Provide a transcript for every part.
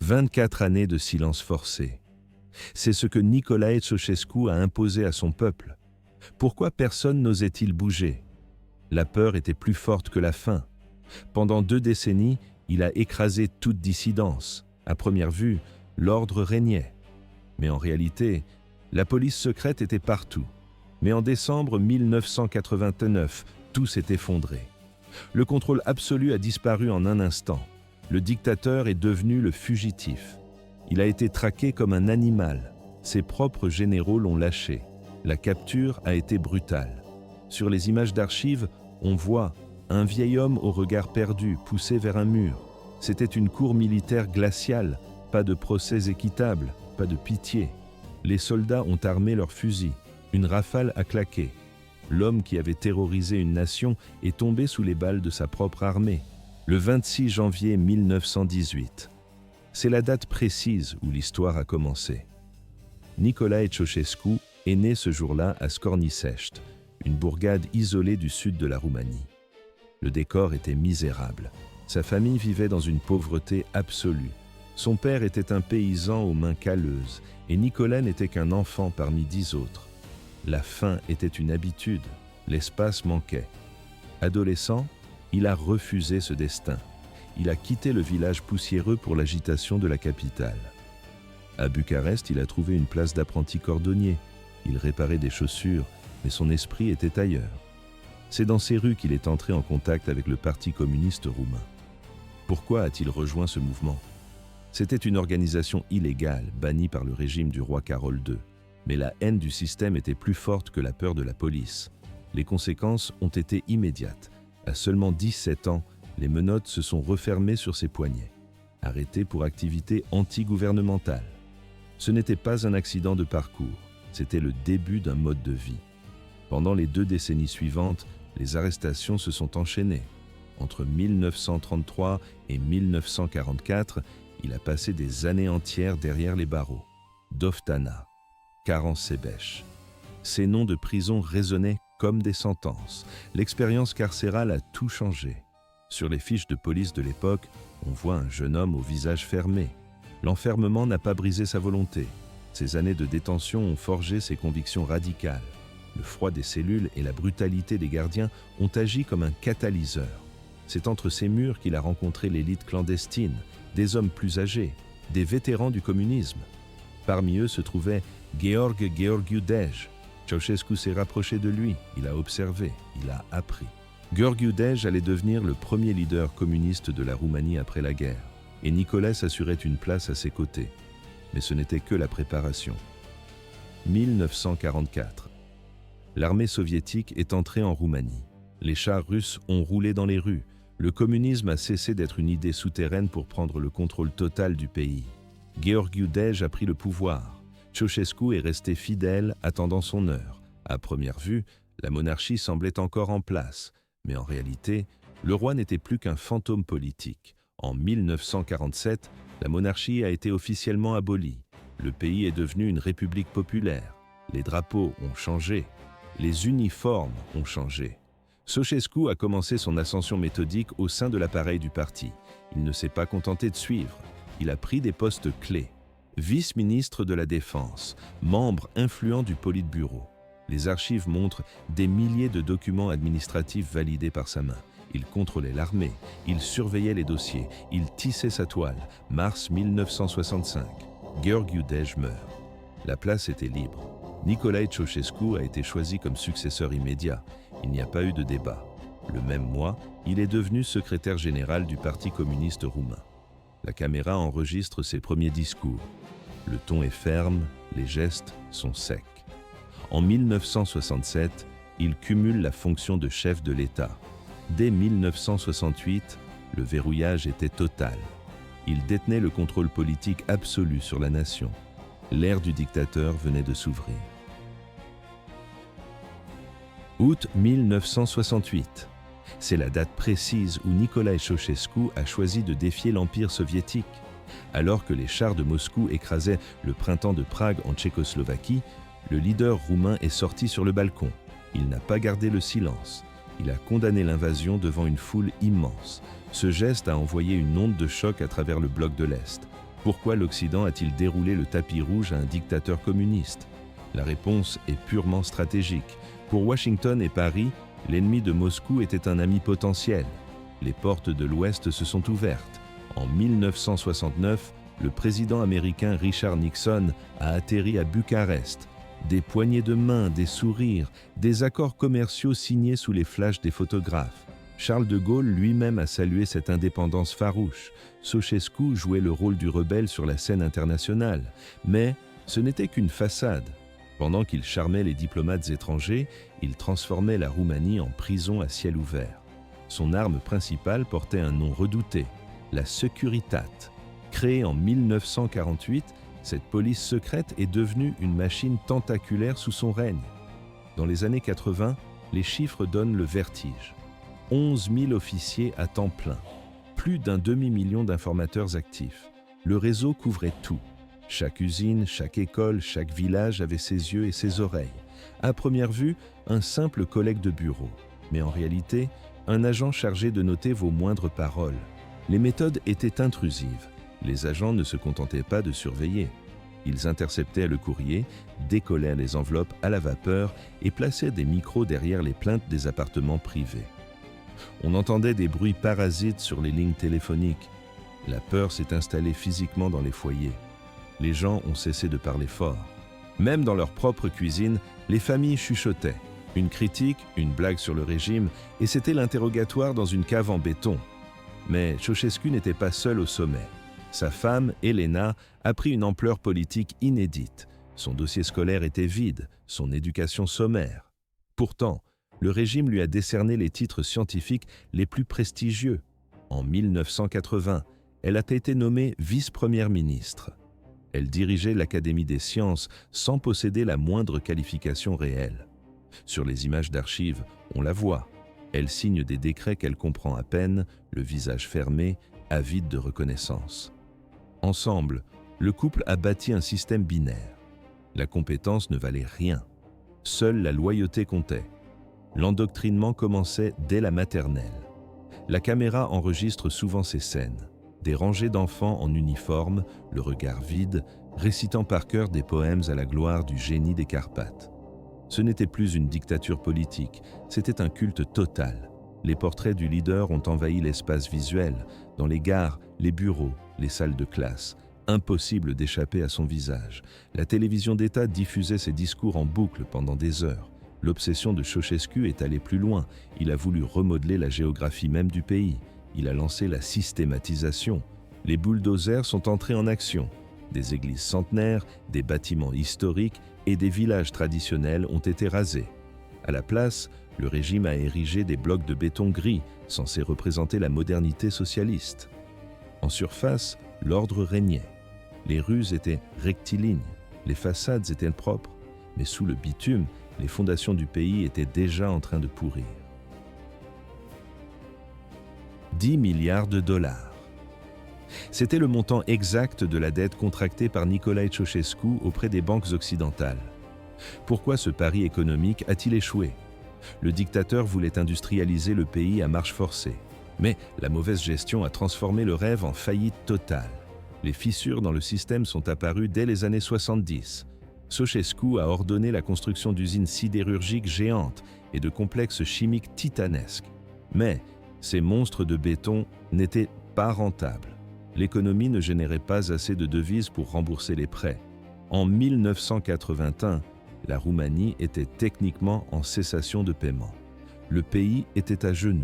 24 années de silence forcé. C'est ce que Nicolae Ceausescu a imposé à son peuple. Pourquoi personne n'osait-il bouger? La peur était plus forte que la faim. Pendant 2 décennies, il a écrasé toute dissidence. À première vue, l'ordre régnait. Mais en réalité, la police secrète était partout. Mais en décembre 1989, tout s'est effondré. Le contrôle absolu a disparu en un instant. Le dictateur est devenu le fugitif. Il a été traqué comme un animal. Ses propres généraux l'ont lâché. La capture a été brutale. Sur les images d'archives, on voit un vieil homme au regard perdu, poussé vers un mur. C'était une cour militaire glaciale, pas de procès équitable, pas de pitié. Les soldats ont armé leurs fusils. Une rafale a claqué. L'homme qui avait terrorisé une nation est tombé sous les balles de sa propre armée. Le 26 janvier 1918. C'est la date précise où l'histoire a commencé. Nicolae Ceausescu est né ce jour-là à Scornicești, une bourgade isolée du sud de la Roumanie. Le décor était misérable. Sa famille vivait dans une pauvreté absolue. Son père était un paysan aux mains calleuses et Nicolas n'était qu'un enfant parmi 10 autres. La faim était une habitude, l'espace manquait. Adolescent, il a refusé ce destin. Il a quitté le village poussiéreux pour l'agitation de la capitale. À Bucarest, il a trouvé une place d'apprenti cordonnier. Il réparait des chaussures, mais son esprit était ailleurs. C'est dans ces rues qu'il est entré en contact avec le Parti communiste roumain. Pourquoi a-t-il rejoint ce mouvement? C'était une organisation illégale, bannie par le régime du roi Carol II. Mais la haine du système était plus forte que la peur de la police. Les conséquences ont été immédiates. À seulement 17 ans, les menottes se sont refermées sur ses poignets. Arrêté pour activité anti-gouvernementale. Ce n'était pas un accident de parcours, c'était le début d'un mode de vie. Pendant les 2 décennies suivantes, les arrestations se sont enchaînées. Entre 1933 et 1944, il a passé des années entières derrière les barreaux. Doftana, Caransebeș. Ces noms de prison résonnaient comme des sentences. L'expérience carcérale a tout changé. Sur les fiches de police de l'époque, on voit un jeune homme au visage fermé. L'enfermement n'a pas brisé sa volonté. Ces années de détention ont forgé ses convictions radicales. Le froid des cellules et la brutalité des gardiens ont agi comme un catalyseur. C'est entre ces murs qu'il a rencontré l'élite clandestine, des hommes plus âgés, des vétérans du communisme. Parmi eux se trouvait Gheorghe Gheorghiu-Dej. Ceausescu s'est rapproché de lui, il a observé, il a appris. Gheorghiu-Dej allait devenir le premier leader communiste de la Roumanie après la guerre, et Nicolas assurait une place à ses côtés. Mais ce n'était que la préparation. 1944. L'armée soviétique est entrée en Roumanie. Les chars russes ont roulé dans les rues. Le communisme a cessé d'être une idée souterraine pour prendre le contrôle total du pays. Gheorghiu-Dej a pris le pouvoir. Ceausescu est resté fidèle, attendant son heure. À première vue, la monarchie semblait encore en place. Mais en réalité, le roi n'était plus qu'un fantôme politique. En 1947, la monarchie a été officiellement abolie. Le pays est devenu une république populaire. Les drapeaux ont changé. Les uniformes ont changé. Ceausescu a commencé son ascension méthodique au sein de l'appareil du parti. Il ne s'est pas contenté de suivre. Il a pris des postes clés. Vice-ministre de la Défense, membre influent du Politburo. Les archives montrent des milliers de documents administratifs validés par sa main. Il contrôlait l'armée, il surveillait les dossiers, il tissait sa toile. Mars 1965, Gheorghiu-Dej meurt. La place était libre. Nicolae Ceausescu a été choisi comme successeur immédiat. Il n'y a pas eu de débat. Le même mois, il est devenu secrétaire général du Parti communiste roumain. La caméra enregistre ses premiers discours. Le ton est ferme, les gestes sont secs. En 1967, il cumule la fonction de chef de l'État. Dès 1968, le verrouillage était total. Il détenait le contrôle politique absolu sur la nation. L'ère du dictateur venait de s'ouvrir. Août 1968. C'est la date précise où Nicolae Ceausescu a choisi de défier l'Empire soviétique. Alors que les chars de Moscou écrasaient le printemps de Prague en Tchécoslovaquie, le leader roumain est sorti sur le balcon. Il n'a pas gardé le silence. Il a condamné l'invasion devant une foule immense. Ce geste a envoyé une onde de choc à travers le bloc de l'Est. Pourquoi l'Occident a-t-il déroulé le tapis rouge à un dictateur communiste? La réponse est purement stratégique. Pour Washington et Paris, l'ennemi de Moscou était un ami potentiel. Les portes de l'Ouest se sont ouvertes. En 1969, le président américain Richard Nixon a atterri à Bucarest. Des poignées de main, des sourires, des accords commerciaux signés sous les flashs des photographes. Charles de Gaulle lui-même a salué cette indépendance farouche. Ceausescu jouait le rôle du rebelle sur la scène internationale. Mais ce n'était qu'une façade. Pendant qu'il charmait les diplomates étrangers, il transformait la Roumanie en prison à ciel ouvert. Son arme principale portait un nom redouté, la Securitate. Créée en 1948, cette police secrète est devenue une machine tentaculaire sous son règne. Dans les années 80, les chiffres donnent le vertige. 11 000 officiers à temps plein, plus d'un demi-million d'informateurs actifs. Le réseau couvrait tout. Chaque usine, chaque école, chaque village avait ses yeux et ses oreilles. À première vue, un simple collègue de bureau. Mais en réalité, un agent chargé de noter vos moindres paroles. Les méthodes étaient intrusives. Les agents ne se contentaient pas de surveiller. Ils interceptaient le courrier, décollaient les enveloppes à la vapeur et plaçaient des micros derrière les plaintes des appartements privés. On entendait des bruits parasites sur les lignes téléphoniques. La peur s'est installée physiquement dans les foyers. Les gens ont cessé de parler fort. Même dans leur propre cuisine, les familles chuchotaient. Une critique, une blague sur le régime, et c'était l'interrogatoire dans une cave en béton. Mais Ceausescu n'était pas seul au sommet. Sa femme, Elena, a pris une ampleur politique inédite. Son dossier scolaire était vide, son éducation sommaire. Pourtant, le régime lui a décerné les titres scientifiques les plus prestigieux. En 1980, elle a été nommée vice-première ministre. Elle dirigeait l'Académie des sciences sans posséder la moindre qualification réelle. Sur les images d'archives, on la voit. Elle signe des décrets qu'elle comprend à peine, le visage fermé, avide de reconnaissance. Ensemble, le couple a bâti un système binaire. La compétence ne valait rien. Seule la loyauté comptait. L'endoctrinement commençait dès la maternelle. La caméra enregistre souvent ces scènes. Des rangées d'enfants en uniforme, le regard vide, récitant par cœur des poèmes à la gloire du génie des Carpates. Ce n'était plus une dictature politique, c'était un culte total. Les portraits du leader ont envahi l'espace visuel, dans les gares, les bureaux, les salles de classe. Impossible d'échapper à son visage. La télévision d'État diffusait ses discours en boucle pendant des heures. L'obsession de Ceausescu est allée plus loin. Il a voulu remodeler la géographie même du pays. Il a lancé la systématisation. Les bulldozers sont entrés en action. Des églises centenaires, des bâtiments historiques et des villages traditionnels ont été rasés. À la place, le régime a érigé des blocs de béton gris, censés représenter la modernité socialiste. En surface, l'ordre régnait. Les rues étaient rectilignes, les façades étaient propres, mais sous le bitume, les fondations du pays étaient déjà en train de pourrir. 10 milliards de dollars. C'était le montant exact de la dette contractée par Nicolae Ceausescu auprès des banques occidentales. Pourquoi ce pari économique a-t-il échoué? Le dictateur voulait industrialiser le pays à marche forcée. Mais la mauvaise gestion a transformé le rêve en faillite totale. Les fissures dans le système sont apparues dès les années 70. Ceausescu a ordonné la construction d'usines sidérurgiques géantes et de complexes chimiques titanesques. Mais ces monstres de béton n'étaient pas rentables. L'économie ne générait pas assez de devises pour rembourser les prêts. En 1981, la Roumanie était techniquement en cessation de paiement. Le pays était à genoux.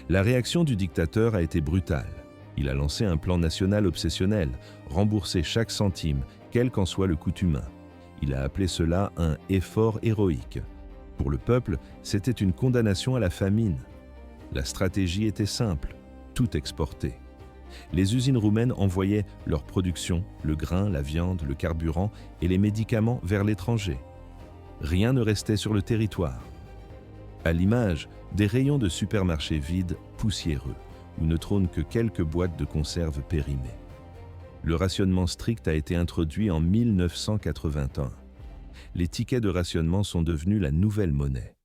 La réaction du dictateur a été brutale. Il a lancé un plan national obsessionnel, rembourser chaque centime, quel qu'en soit le coût humain. Il a appelé cela un effort héroïque. Pour le peuple, c'était une condamnation à la famine. La stratégie était simple, tout exporter. Les usines roumaines envoyaient leur production, le grain, la viande, le carburant et les médicaments vers l'étranger. Rien ne restait sur le territoire. À l'image, des rayons de supermarchés vides, poussiéreux, où ne trônent que quelques boîtes de conserve périmées. Le rationnement strict a été introduit en 1981. Les tickets de rationnement sont devenus la nouvelle monnaie.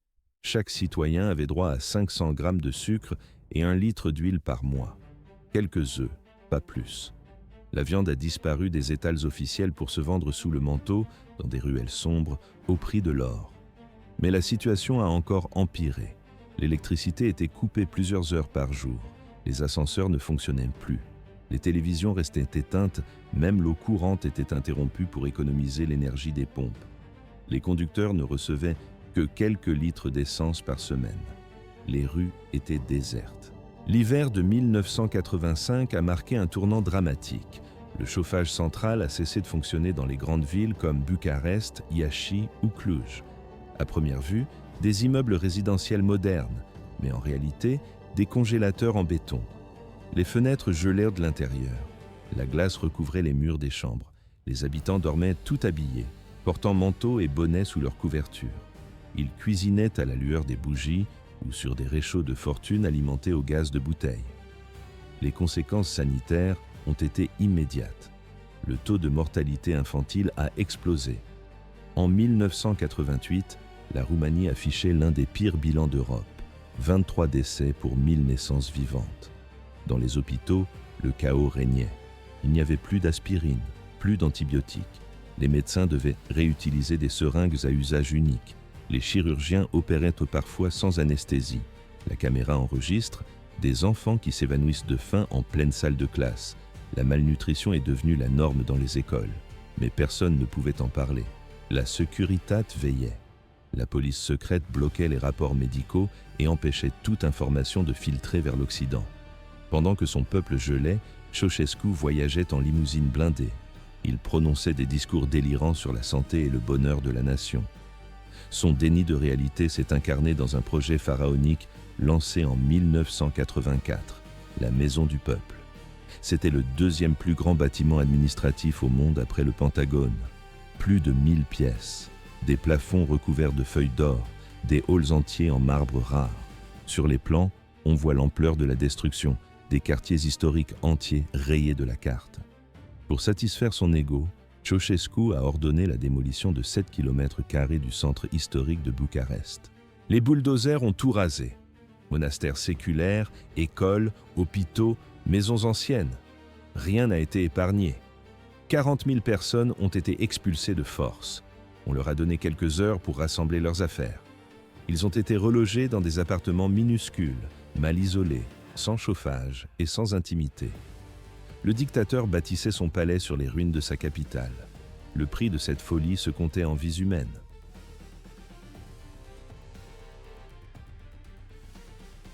Chaque citoyen avait droit à 500 grammes de sucre et 1 litre d'huile par mois. Quelques œufs, pas plus. La viande a disparu des étals officiels pour se vendre sous le manteau, dans des ruelles sombres, au prix de l'or. Mais la situation a encore empiré. L'électricité était coupée plusieurs heures par jour. Les ascenseurs ne fonctionnaient plus. Les télévisions restaient éteintes, même l'eau courante était interrompue pour économiser l'énergie des pompes. Les conducteurs ne recevaient que quelques litres d'essence par semaine. Les rues étaient désertes. L'hiver de 1985 a marqué un tournant dramatique. Le chauffage central a cessé de fonctionner dans les grandes villes comme Bucarest, Iași ou Cluj. À première vue, des immeubles résidentiels modernes, mais en réalité, des congélateurs en béton. Les fenêtres gelèrent de l'intérieur. La glace recouvrait les murs des chambres. Les habitants dormaient tout habillés, portant manteaux et bonnets sous leurs couvertures. Ils cuisinaient à la lueur des bougies ou sur des réchauds de fortune alimentés au gaz de bouteille. Les conséquences sanitaires ont été immédiates. Le taux de mortalité infantile a explosé. En 1988, la Roumanie affichait l'un des pires bilans d'Europe, 23 décès pour 1000 naissances vivantes. Dans les hôpitaux, le chaos régnait. Il n'y avait plus d'aspirine, plus d'antibiotiques. Les médecins devaient réutiliser des seringues à usage unique. Les chirurgiens opéraient parfois sans anesthésie. La caméra enregistre des enfants qui s'évanouissent de faim en pleine salle de classe. La malnutrition est devenue la norme dans les écoles. Mais personne ne pouvait en parler. La Securitat veillait. La police secrète bloquait les rapports médicaux et empêchait toute information de filtrer vers l'Occident. Pendant que son peuple gelait, Ceausescu voyageait en limousine blindée. Il prononçait des discours délirants sur la santé et le bonheur de la nation. Son déni de réalité s'est incarné dans un projet pharaonique lancé en 1984, la Maison du Peuple. C'était le deuxième plus grand bâtiment administratif au monde après le Pentagone. Plus de 1000 pièces, des plafonds recouverts de feuilles d'or, des halls entiers en marbre rare. Sur les plans, on voit l'ampleur de la destruction, des quartiers historiques entiers rayés de la carte. Pour satisfaire son ego, Ceausescu a ordonné la démolition de 7 km² du centre historique de Bucarest. Les bulldozers ont tout rasé. Monastères séculaires, écoles, hôpitaux, maisons anciennes. Rien n'a été épargné. 40 000 personnes ont été expulsées de force. On leur a donné quelques heures pour rassembler leurs affaires. Ils ont été relogés dans des appartements minuscules, mal isolés, sans chauffage et sans intimité. Le dictateur bâtissait son palais sur les ruines de sa capitale. Le prix de cette folie se comptait en vies humaines.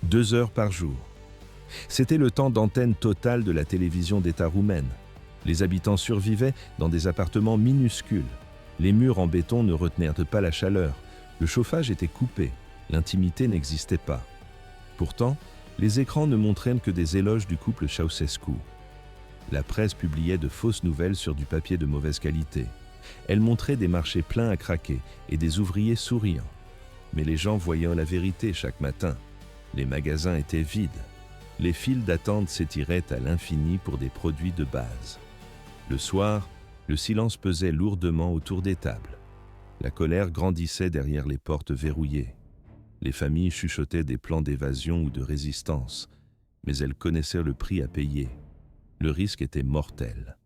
2 heures par jour. C'était le temps d'antenne total de la télévision d'État roumaine. Les habitants survivaient dans des appartements minuscules. Les murs en béton ne retenaient pas la chaleur. Le chauffage était coupé. L'intimité n'existait pas. Pourtant, les écrans ne montraient que des éloges du couple Ceausescu. La presse publiait de fausses nouvelles sur du papier de mauvaise qualité. Elle montrait des marchés pleins à craquer et des ouvriers souriants. Mais les gens voyaient la vérité chaque matin. Les magasins étaient vides. Les files d'attente s'étiraient à l'infini pour des produits de base. Le soir, le silence pesait lourdement autour des tables. La colère grandissait derrière les portes verrouillées. Les familles chuchotaient des plans d'évasion ou de résistance, mais elles connaissaient le prix à payer. Le risque était mortel.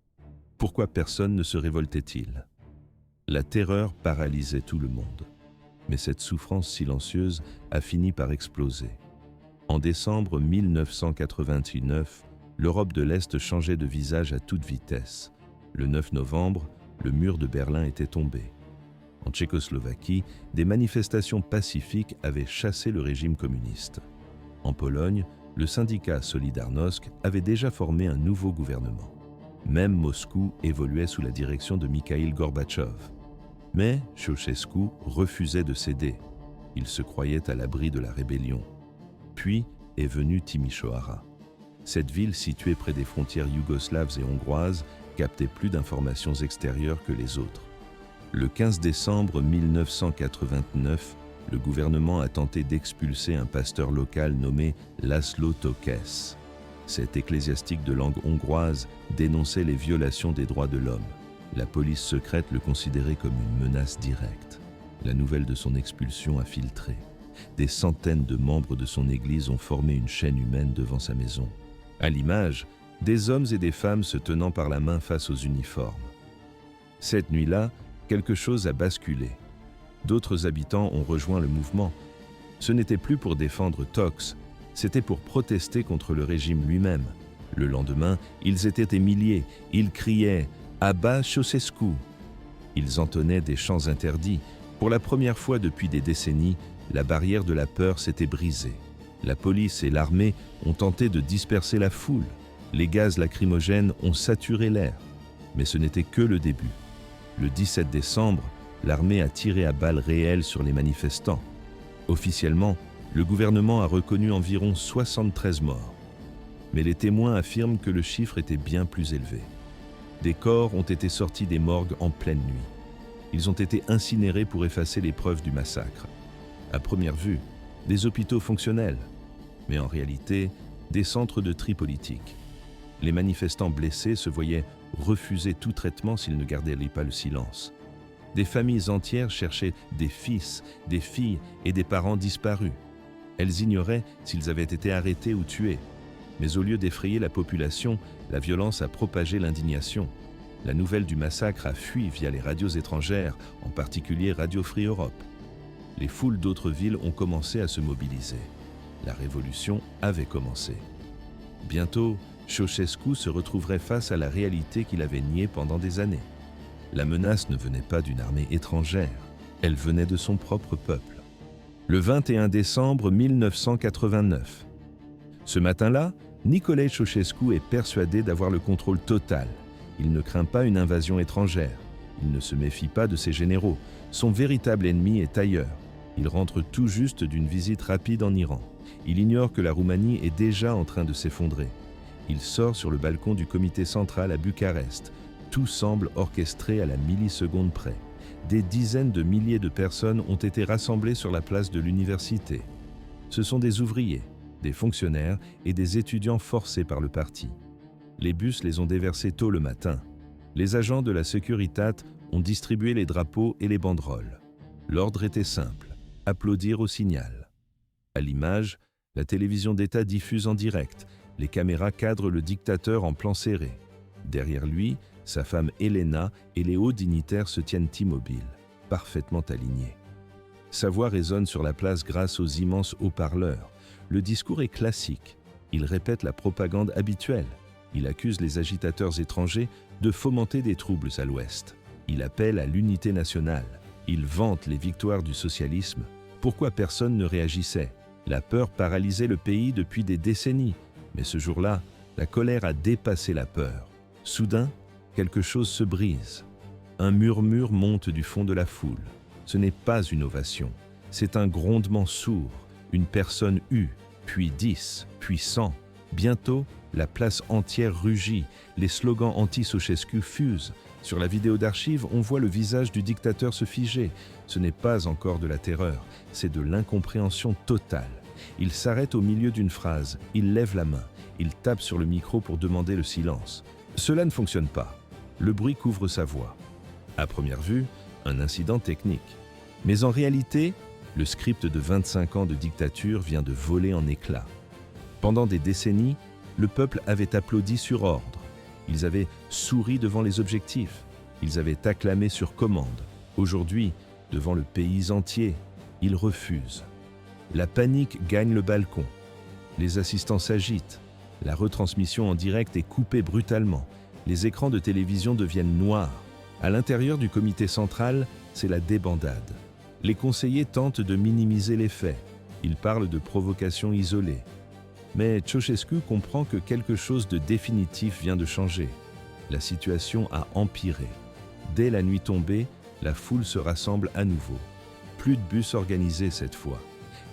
Pourquoi personne ne se révoltait-il? La terreur paralysait tout le monde. Mais cette souffrance silencieuse a fini par exploser. En décembre 1989, l'Europe de l'Est changeait de visage à toute vitesse. Le 9 novembre, le mur de Berlin était tombé. En Tchécoslovaquie, des manifestations pacifiques avaient chassé le régime communiste. En Pologne, le syndicat Solidarność avait déjà formé un nouveau gouvernement. Même Moscou évoluait sous la direction de Mikhaïl Gorbatchev. Mais Ceausescu refusait de céder. Il se croyait à l'abri de la rébellion. Puis est venue Timișoara. Cette ville située près des frontières yougoslaves et hongroises captait plus d'informations extérieures que les autres. Le 15 décembre 1989, le gouvernement a tenté d'expulser un pasteur local nommé László Tokes. Cet ecclésiastique de langue hongroise dénonçait les violations des droits de l'homme. La police secrète le considérait comme une menace directe. La nouvelle de son expulsion a filtré. Des centaines de membres de son église ont formé une chaîne humaine devant sa maison. À l'image, des hommes et des femmes se tenant par la main face aux uniformes. Cette nuit-là, quelque chose a basculé. D'autres habitants ont rejoint le mouvement. Ce n'était plus pour défendre Toks, c'était pour protester contre le régime lui-même. Le lendemain, ils étaient des milliers, ils criaient « Abat Ceausescu ». Ils entonnaient des chants interdits. Pour la première fois depuis des décennies, la barrière de la peur s'était brisée. La police et l'armée ont tenté de disperser la foule. Les gaz lacrymogènes ont saturé l'air. Mais ce n'était que le début. Le 17 décembre, l'armée a tiré à balles réelles sur les manifestants. Officiellement, le gouvernement a reconnu environ 73 morts. Mais les témoins affirment que le chiffre était bien plus élevé. Des corps ont été sortis des morgues en pleine nuit. Ils ont été incinérés pour effacer les preuves du massacre. À première vue, des hôpitaux fonctionnels, mais en réalité, des centres de tri politique. Les manifestants blessés se voyaient refuser tout traitement s'ils ne gardaient pas le silence. Des familles entières cherchaient des fils, des filles et des parents disparus. Elles ignoraient s'ils avaient été arrêtés ou tués. Mais au lieu d'effrayer la population, la violence a propagé l'indignation. La nouvelle du massacre a fui via les radios étrangères, en particulier Radio Free Europe. Les foules d'autres villes ont commencé à se mobiliser. La révolution avait commencé. Bientôt, Ceausescu se retrouverait face à la réalité qu'il avait niée pendant des années. La menace ne venait pas d'une armée étrangère, elle venait de son propre peuple. Le 21 décembre 1989. Ce matin-là, Nicolae Ceausescu est persuadé d'avoir le contrôle total. Il ne craint pas une invasion étrangère. Il ne se méfie pas de ses généraux. Son véritable ennemi est ailleurs. Il rentre tout juste d'une visite rapide en Iran. Il ignore que la Roumanie est déjà en train de s'effondrer. Il sort sur le balcon du comité central à Bucarest. Tout semble orchestré à la milliseconde près. Des dizaines de milliers de personnes ont été rassemblées sur la place de l'université. Ce sont des ouvriers, des fonctionnaires et des étudiants forcés par le parti. Les bus les ont déversés tôt le matin. Les agents de la Securitat ont distribué les drapeaux et les banderoles. L'ordre était simple, applaudir au signal. À l'image, la télévision d'État diffuse en direct. Les caméras cadrent le dictateur en plan serré. Derrière lui, sa femme Elena et les hauts dignitaires se tiennent immobiles, parfaitement alignés. Sa voix résonne sur la place grâce aux immenses haut-parleurs. Le discours est classique. Il répète la propagande habituelle. Il accuse les agitateurs étrangers de fomenter des troubles à l'Ouest. Il appelle à l'unité nationale. Il vante les victoires du socialisme. Pourquoi personne ne réagissait? La peur paralysait le pays depuis des décennies. Mais ce jour-là, la colère a dépassé la peur. Soudain, quelque chose se brise. Un murmure monte du fond de la foule. Ce n'est pas une ovation. C'est un grondement sourd. Une personne hue, puis 10, puis 100. Bientôt, la place entière rugit. Les slogans anti-Ceausescu fusent. Sur la vidéo d'archives, on voit le visage du dictateur se figer. Ce n'est pas encore de la terreur, c'est de l'incompréhension totale. Il s'arrête au milieu d'une phrase, il lève la main, il tape sur le micro pour demander le silence. Cela ne fonctionne pas. Le bruit couvre sa voix. À première vue, un incident technique. Mais en réalité, le script de 25 ans de dictature vient de voler en éclats. Pendant des décennies, le peuple avait applaudi sur ordre. Ils avaient souri devant les objectifs. Ils avaient acclamé sur commande. Aujourd'hui, devant le pays entier, ils refusent. La panique gagne le balcon. Les assistants s'agitent. La retransmission en direct est coupée brutalement. Les écrans de télévision deviennent noirs. À l'intérieur du comité central, c'est la débandade. Les conseillers tentent de minimiser les faits. Ils parlent de provocations isolées. Mais Ceausescu comprend que quelque chose de définitif vient de changer. La situation a empiré. Dès la nuit tombée, la foule se rassemble à nouveau. Plus de bus organisés cette fois.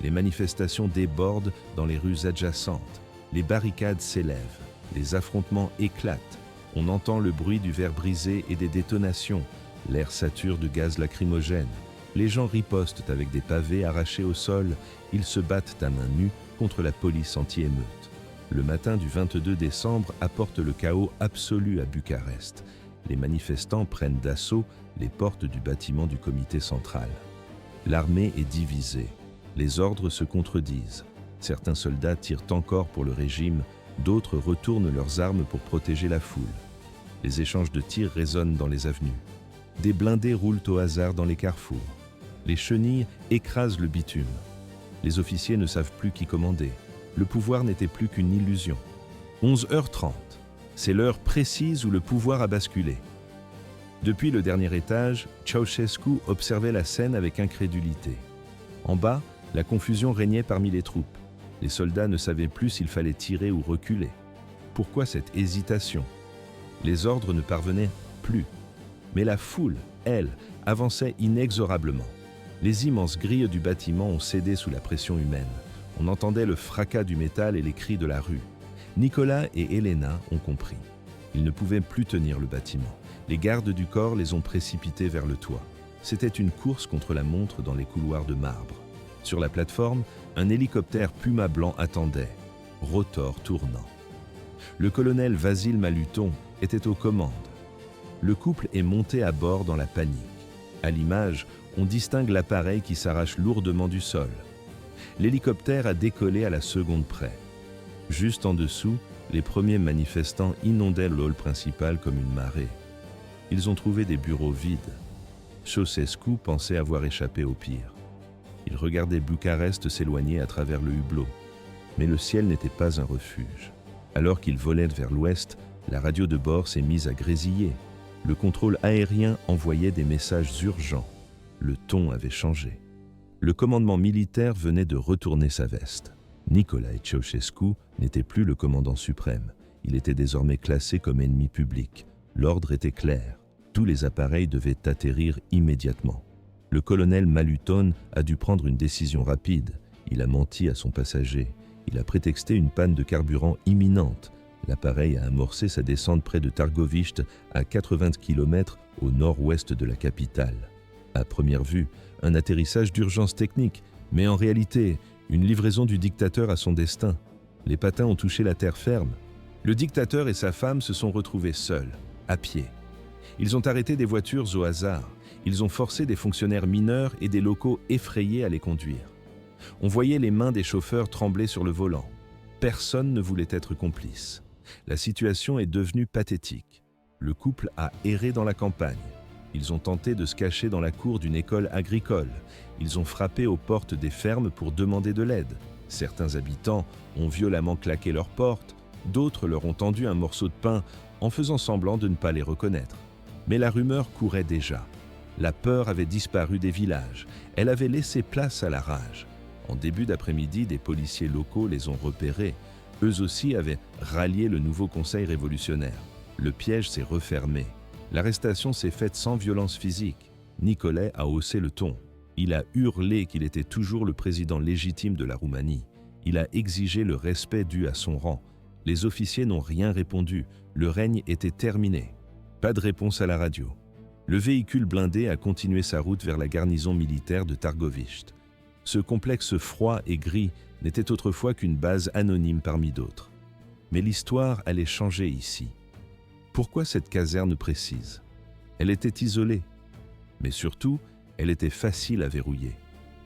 Les manifestations débordent dans les rues adjacentes. Les barricades s'élèvent. Les affrontements éclatent. On entend le bruit du verre brisé et des détonations. L'air sature de gaz lacrymogène. Les gens ripostent avec des pavés arrachés au sol. Ils se battent à main nue contre la police anti-émeute. Le matin du 22 décembre apporte le chaos absolu à Bucarest. Les manifestants prennent d'assaut les portes du bâtiment du comité central. L'armée est divisée. Les ordres se contredisent. Certains soldats tirent encore pour le régime, D'autres retournent leurs armes pour protéger la foule. Les échanges de tirs résonnent dans les avenues. Des blindés roulent au hasard dans les carrefours. Les chenilles écrasent le bitume. Les officiers ne savent plus qui commander. Le pouvoir n'était plus qu'une illusion. 11h30, c'est l'heure précise où le pouvoir a basculé. Depuis le dernier étage, Ceausescu observait la scène avec incrédulité. En bas, la confusion régnait parmi les troupes. Les soldats ne savaient plus s'il fallait tirer ou reculer. Pourquoi cette hésitation? Les ordres ne parvenaient plus. Mais la foule, elle, avançait inexorablement. Les immenses grilles du bâtiment ont cédé sous la pression humaine. On entendait le fracas du métal et les cris de la rue. Nicolas et Elena ont compris. Ils ne pouvaient plus tenir le bâtiment. Les gardes du corps les ont précipités vers le toit. C'était une course contre la montre dans les couloirs de marbre. Sur la plateforme, un hélicoptère Puma blanc attendait, rotor tournant. Le colonel Vasil Maluton était aux commandes. Le couple est monté à bord dans la panique. À l'image, on distingue l'appareil qui s'arrache lourdement du sol. L'hélicoptère a décollé à la seconde près. Juste en dessous, les premiers manifestants inondaient le hall principal comme une marée. Ils ont trouvé des bureaux vides. Ceausescu pensait avoir échappé au pire. Il regardait Bucarest s'éloigner à travers le hublot. Mais le ciel n'était pas un refuge. Alors qu'il volait vers l'ouest, la radio de bord s'est mise à grésiller. Le contrôle aérien envoyait des messages urgents. Le ton avait changé. Le commandement militaire venait de retourner sa veste. Nicolae Ceausescu n'était plus le commandant suprême. Il était désormais classé comme ennemi public. L'ordre était clair. Tous les appareils devaient atterrir immédiatement. Le colonel Maluton a dû prendre une décision rapide. Il a menti à son passager. Il a prétexté une panne de carburant imminente. L'appareil a amorcé sa descente près de Targovishte, à 80 km au nord-ouest de la capitale. À première vue, un atterrissage d'urgence technique, mais en réalité, une livraison du dictateur à son destin. Les patins ont touché la terre ferme. Le dictateur et sa femme se sont retrouvés seuls, à pied. Ils ont arrêté des voitures au hasard. Ils ont forcé des fonctionnaires mineurs et des locaux effrayés à les conduire. On voyait les mains des chauffeurs trembler sur le volant. Personne ne voulait être complice. La situation est devenue pathétique. Le couple a erré dans la campagne. Ils ont tenté de se cacher dans la cour d'une école agricole. Ils ont frappé aux portes des fermes pour demander de l'aide. Certains habitants ont violemment claqué leurs portes. D'autres leur ont tendu un morceau de pain en faisant semblant de ne pas les reconnaître. Mais la rumeur courait déjà. La peur avait disparu des villages. Elle avait laissé place à la rage. En début d'après-midi, des policiers locaux les ont repérés. Eux aussi avaient rallié le nouveau conseil révolutionnaire. Le piège s'est refermé. L'arrestation s'est faite sans violence physique. Nicolae a haussé le ton. Il a hurlé qu'il était toujours le président légitime de la Roumanie. Il a exigé le respect dû à son rang. Les officiers n'ont rien répondu. Le règne était terminé. Pas de réponse à la radio. Le véhicule blindé a continué sa route vers la garnison militaire de Targovishte. Ce complexe froid et gris n'était autrefois qu'une base anonyme parmi d'autres. Mais l'histoire allait changer ici. Pourquoi cette caserne précise? Elle était isolée, mais surtout, elle était facile à verrouiller.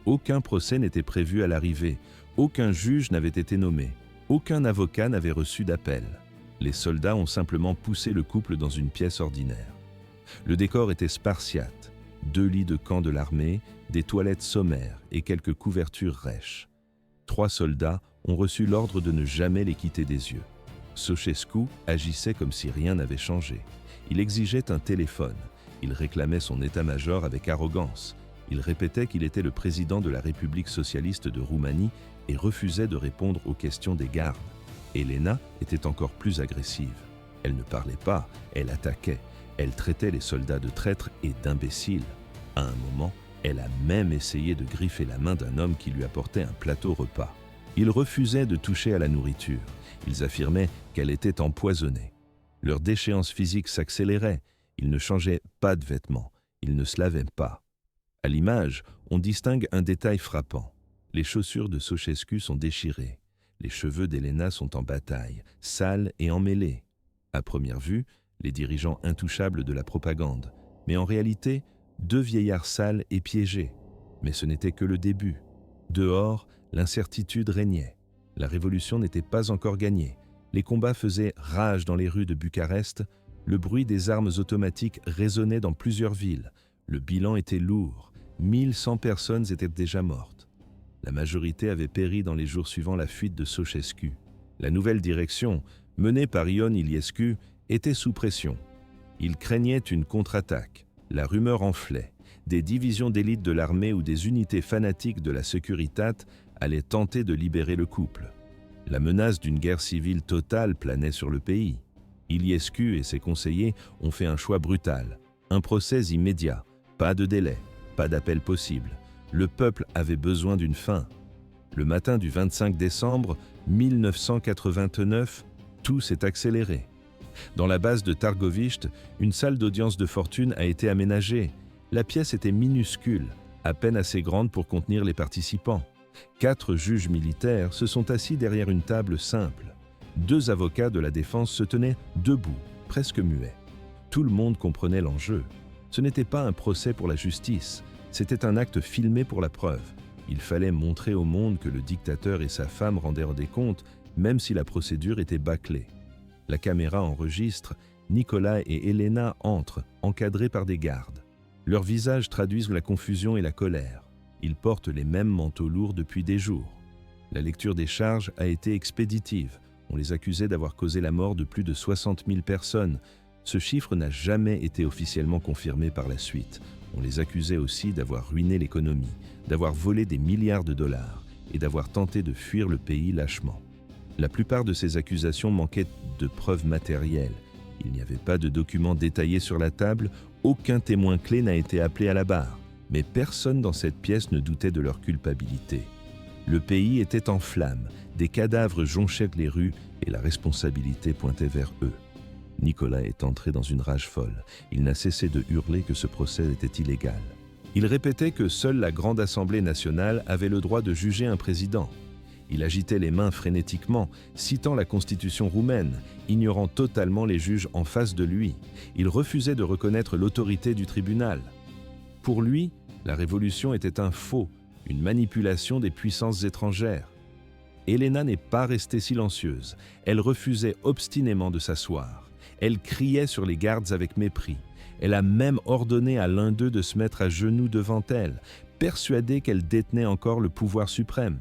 Aucun procès n'était prévu à l'arrivée, aucun juge n'avait été nommé, aucun avocat n'avait reçu d'appel. Les soldats ont simplement poussé le couple dans une pièce ordinaire. Le décor était spartiate, 2 lits de camp de l'armée, des toilettes sommaires et quelques couvertures rêches. 3 soldats ont reçu l'ordre de ne jamais les quitter des yeux. Ceausescu agissait comme si rien n'avait changé. Il exigeait un téléphone. Il réclamait son état-major avec arrogance. Il répétait qu'il était le président de la République socialiste de Roumanie et refusait de répondre aux questions des gardes. Elena était encore plus agressive. Elle ne parlait pas, elle attaquait. Elle traitait les soldats de traîtres et d'imbéciles. À un moment, elle a même essayé de griffer la main d'un homme qui lui apportait un plateau repas. Ils refusaient de toucher à la nourriture. Ils affirmaient qu'elle était empoisonnée. Leur déchéance physique s'accélérait. Ils ne changeaient pas de vêtements. Ils ne se lavaient pas. À l'image, on distingue un détail frappant. Les chaussures de Ceausescu sont déchirées. Les cheveux d'Elena sont en bataille, sales et emmêlés. À première vue, les dirigeants intouchables de la propagande. Mais en réalité, 2 vieillards sales et piégés. Mais ce n'était que le début. Dehors, l'incertitude régnait. La révolution n'était pas encore gagnée. Les combats faisaient rage dans les rues de Bucarest, le bruit des armes automatiques résonnait dans plusieurs villes. Le bilan était lourd, 1100 personnes étaient déjà mortes. La majorité avait péri dans les jours suivant la fuite de Ceausescu. La nouvelle direction, menée par Ion Iliescu, était sous pression. Il craignait une contre-attaque. La rumeur enflait. Des divisions d'élite de l'armée ou des unités fanatiques de la Securitat allaient tenter de libérer le couple. La menace d'une guerre civile totale planait sur le pays. Iliescu et ses conseillers ont fait un choix brutal. Un procès immédiat, pas de délai, pas d'appel possible. Le peuple avait besoin d'une fin. Le matin du 25 décembre 1989, tout s'est accéléré. Dans la base de Targovishte, une salle d'audience de fortune a été aménagée. La pièce était minuscule, à peine assez grande pour contenir les participants. 4 juges militaires se sont assis derrière une table simple. 2 avocats de la défense se tenaient debout, presque muets. Tout le monde comprenait l'enjeu. Ce n'était pas un procès pour la justice, c'était un acte filmé pour la preuve. Il fallait montrer au monde que le dictateur et sa femme rendaient des comptes, même si la procédure était bâclée. La caméra enregistre, Nicolas et Elena entrent, encadrés par des gardes. Leurs visages traduisent la confusion et la colère. Ils portent les mêmes manteaux lourds depuis des jours. La lecture des charges a été expéditive. On les accusait d'avoir causé la mort de plus de 60 000 personnes. Ce chiffre n'a jamais été officiellement confirmé par la suite. On les accusait aussi d'avoir ruiné l'économie, d'avoir volé des milliards de dollars et d'avoir tenté de fuir le pays lâchement. La plupart de ces accusations manquaient de preuves matérielles. Il n'y avait pas de documents détaillés sur la table, aucun témoin clé n'a été appelé à la barre, mais personne dans cette pièce ne doutait de leur culpabilité. Le pays était en flammes, des cadavres jonchaient les rues et la responsabilité pointait vers eux. Nicolas est entré dans une rage folle. Il n'a cessé de hurler que ce procès était illégal. Il répétait que seule la Grande Assemblée nationale avait le droit de juger un président. Il agitait les mains frénétiquement, citant la constitution roumaine, ignorant totalement les juges en face de lui. Il refusait de reconnaître l'autorité du tribunal. Pour lui, la révolution était un faux, une manipulation des puissances étrangères. Elena n'est pas restée silencieuse. Elle refusait obstinément de s'asseoir. Elle criait sur les gardes avec mépris. Elle a même ordonné à l'un d'eux de se mettre à genoux devant elle, persuadée qu'elle détenait encore le pouvoir suprême.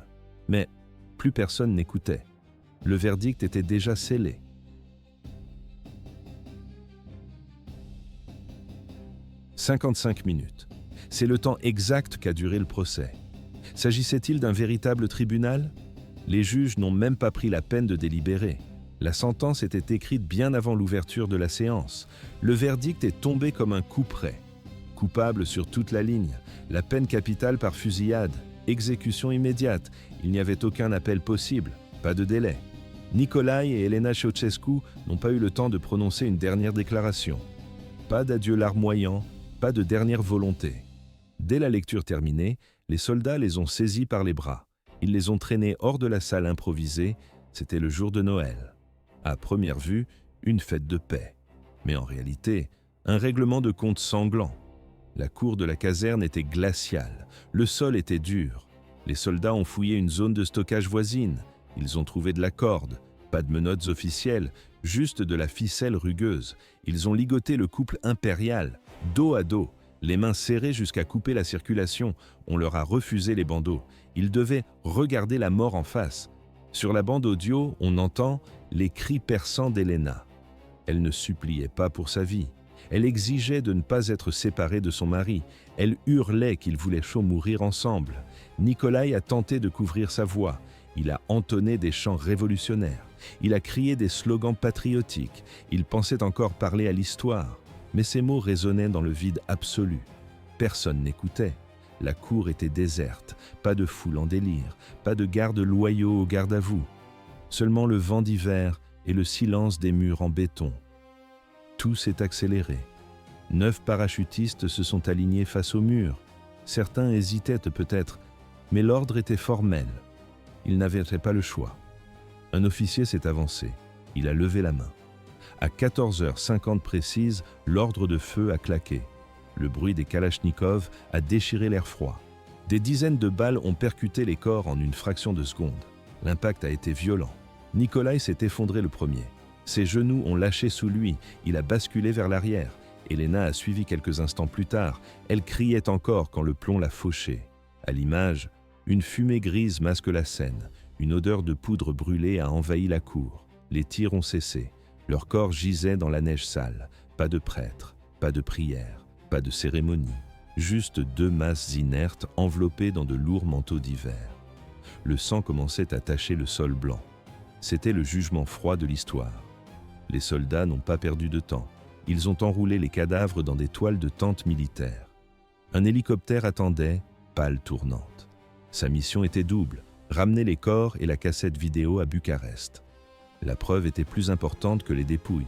Mais plus personne n'écoutait. Le verdict était déjà scellé. 55 minutes. C'est le temps exact qu'a duré le procès. S'agissait-il d'un véritable tribunal ? Les juges n'ont même pas pris la peine de délibérer. La sentence était écrite bien avant l'ouverture de la séance. Le verdict est tombé comme un coup près. Coupable sur toute la ligne, la peine capitale par fusillade, exécution immédiate, il n'y avait aucun appel possible, pas de délai. Nicolae et Elena Ceausescu n'ont pas eu le temps de prononcer une dernière déclaration. Pas d'adieu larmoyant, pas de dernière volonté. Dès la lecture terminée, les soldats les ont saisis par les bras. Ils les ont traînés hors de la salle improvisée, c'était le jour de Noël. À première vue, une fête de paix. Mais en réalité, un règlement de compte sanglant. La cour de la caserne était glaciale, le sol était dur. Les soldats ont fouillé une zone de stockage voisine. Ils ont trouvé de la corde, pas de menottes officielles, juste de la ficelle rugueuse. Ils ont ligoté le couple impérial, dos à dos, les mains serrées jusqu'à couper la circulation. On leur a refusé les bandeaux. Ils devaient regarder la mort en face. Sur la bande audio, on entend les cris perçants d'Elena. Elle ne suppliait pas pour sa vie. Elle exigeait de ne pas être séparée de son mari. Elle hurlait qu'ils voulaient chaud mourir ensemble. Nicolas a tenté de couvrir sa voix. Il a entonné des chants révolutionnaires. Il a crié des slogans patriotiques. Il pensait encore parler à l'histoire. Mais ces mots résonnaient dans le vide absolu. Personne n'écoutait. La cour était déserte, pas de foule en délire, pas de gardes loyaux au garde-à-vous. Seulement le vent d'hiver et le silence des murs en béton. Tout s'est accéléré. 9 parachutistes se sont alignés face au mur. Certains hésitaient peut-être, mais l'ordre était formel. Ils n'avaient pas le choix. Un officier s'est avancé. Il a levé la main. À 14h50 précise, l'ordre de feu a claqué. Le bruit des kalachnikovs a déchiré l'air froid. Des dizaines de balles ont percuté les corps en une fraction de seconde. L'impact a été violent. Nicolaï s'est effondré le premier. Ses genoux ont lâché sous lui, il a basculé vers l'arrière. Elena a suivi quelques instants plus tard. Elle criait encore quand le plomb l'a fauché. À l'image, une fumée grise masque la scène. Une odeur de poudre brûlée a envahi la cour. Les tirs ont cessé. Leur corps gisait dans la neige sale. Pas de prêtre, pas de prière, pas de cérémonie. Juste deux masses inertes enveloppées dans de lourds manteaux d'hiver. Le sang commençait à tacher le sol blanc. C'était le jugement froid de l'histoire. Les soldats n'ont pas perdu de temps. Ils ont enroulé les cadavres dans des toiles de tentes militaires. Un hélicoptère attendait, pale tournante. Sa mission était double, ramener les corps et la cassette vidéo à Bucarest. La preuve était plus importante que les dépouilles.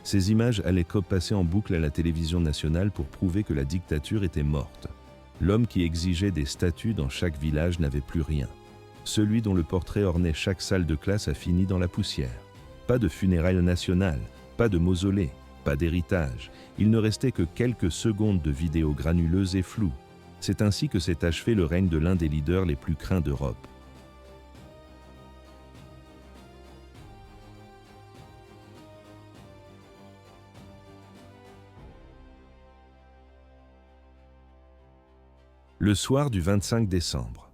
Ces images allaient passer en boucle à la télévision nationale pour prouver que la dictature était morte. L'homme qui exigeait des statues dans chaque village n'avait plus rien. Celui dont le portrait ornait chaque salle de classe a fini dans la poussière. Pas de funérailles nationales, pas de mausolée, pas d'héritage. Il ne restait que quelques secondes de vidéos granuleuses et floues. C'est ainsi que s'est achevé le règne de l'un des leaders les plus craints d'Europe. Le soir du 25 décembre.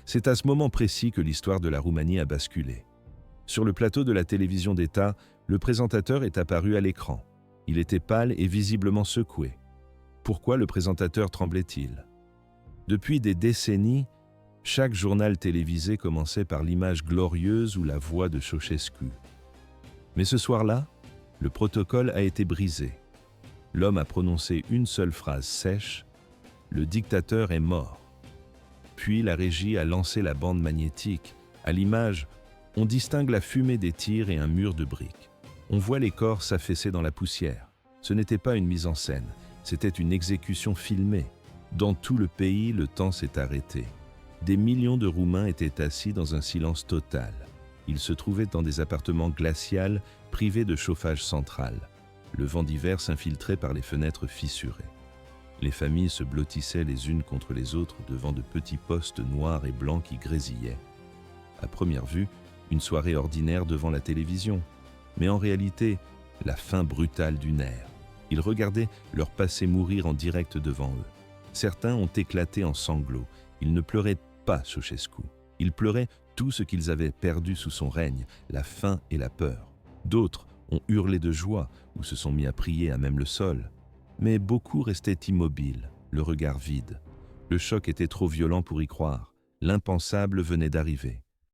C'est à ce moment précis que l'histoire de la Roumanie a basculé. Sur le plateau de la télévision d'État, le présentateur est apparu à l'écran. Il était pâle et visiblement secoué. Pourquoi le présentateur tremblait-il? Depuis des décennies, chaque journal télévisé commençait par l'image glorieuse ou la voix de Ceausescu. Mais ce soir-là, le protocole a été brisé. L'homme a prononcé une seule phrase sèche, « Le dictateur est mort ». Puis la régie a lancé la bande magnétique. À l'image, on distingue la fumée des tirs et un mur de briques. On voit les corps s'affaisser dans la poussière. Ce n'était pas une mise en scène, c'était une exécution filmée. Dans tout le pays, le temps s'est arrêté. Des millions de Roumains étaient assis dans un silence total. Ils se trouvaient dans des appartements glacials, privés de chauffage central. Le vent d'hiver s'infiltrait par les fenêtres fissurées. Les familles se blottissaient les unes contre les autres devant de petits postes noirs et blancs qui grésillaient. À première vue, une soirée ordinaire devant la télévision. Mais en réalité, la fin brutale d'une ère. Ils regardaient leur passé mourir en direct devant eux. Certains ont éclaté en sanglots. Ils ne pleuraient pas Ceausescu. Ils pleuraient tout ce qu'ils avaient perdu sous son règne, la faim et la peur. D'autres ont hurlé de joie ou se sont mis à prier à même le sol. Mais beaucoup restaient immobiles, le regard vide. Le choc était trop violent pour y croire. L'impensable venait d'arriver.